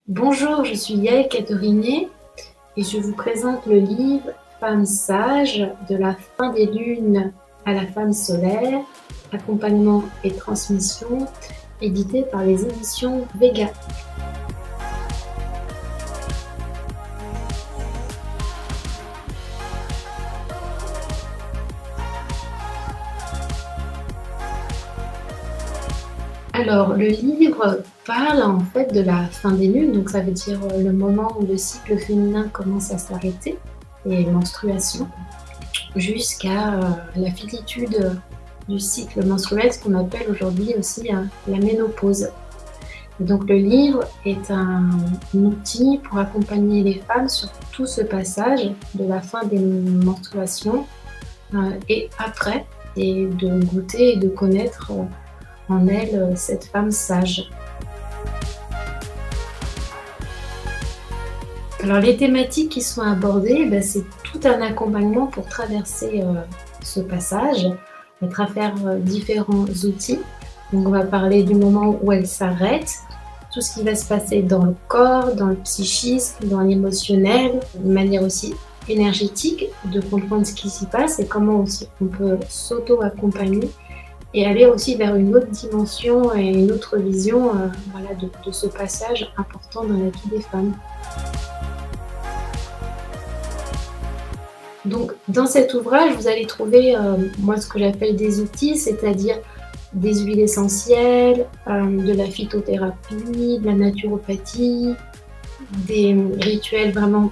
Bonjour, je suis Yael Caterinier et je vous présente le livre Femme sage, de la fin des lunes à la femme solaire, accompagnement et transmission, édité par les éditions Vega. Alors, le livre parle en fait de la fin des lunes, donc ça veut dire le moment où le cycle féminin commence à s'arrêter, les menstruations, jusqu'à la finitude du cycle menstruel, ce qu'on appelle aujourd'hui aussi la ménopause. Et donc le livre est un outil pour accompagner les femmes sur tout ce passage de la fin des menstruations et après, et de goûter et de connaître en elle cette femme sage. Alors les thématiques qui sont abordées, c'est tout un accompagnement pour traverser ce passage à travers différents outils. Donc on va parler du moment où elle s'arrête, tout ce qui va se passer dans le corps, dans le psychisme, dans l'émotionnel, de manière aussi énergétique, de comprendre ce qui s'y passe et comment aussi on peut s'auto-accompagner et aller aussi vers une autre dimension et une autre vision de ce passage important dans la vie des femmes. Donc dans cet ouvrage, vous allez trouver moi ce que j'appelle des outils, c'est-à-dire des huiles essentielles, de la phytothérapie, de la naturopathie, des rituels vraiment,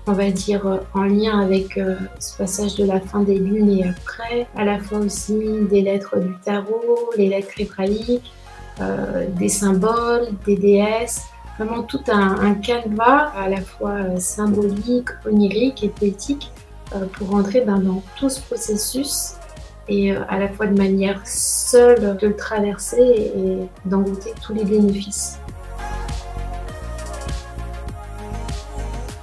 on va dire, en lien avec ce passage de la fin des lunes et après, à la fois aussi des lettres du tarot, les lettres hébraïques, des symboles, des déesses, vraiment tout un canevas à la fois symbolique, onirique et poétique pour rentrer dans tout ce processus et à la fois de manière seule de le traverser et d'en goûter tous les bénéfices.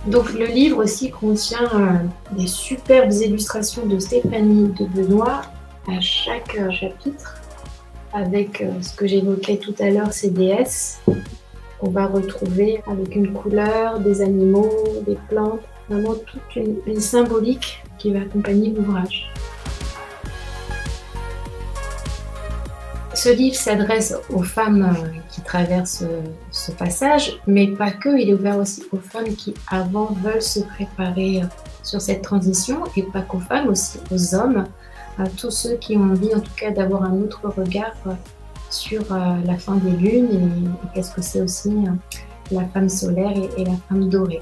Donc le livre aussi contient des superbes illustrations de Stéphanie de Benoît à chaque chapitre, avec ce que j'évoquais tout à l'heure, ces déesses qu'on va retrouver avec une couleur, des animaux, des plantes, vraiment toute une symbolique qui va accompagner l'ouvrage. Ce livre s'adresse aux femmes qui traversent ce passage, mais pas que, il est ouvert aussi aux femmes qui avant veulent se préparer sur cette transition, et pas qu'aux femmes, aussi aux hommes, à tous ceux qui ont envie en tout cas d'avoir un autre regard sur la fin des lunes et qu'est-ce que c'est aussi la femme solaire et la femme dorée.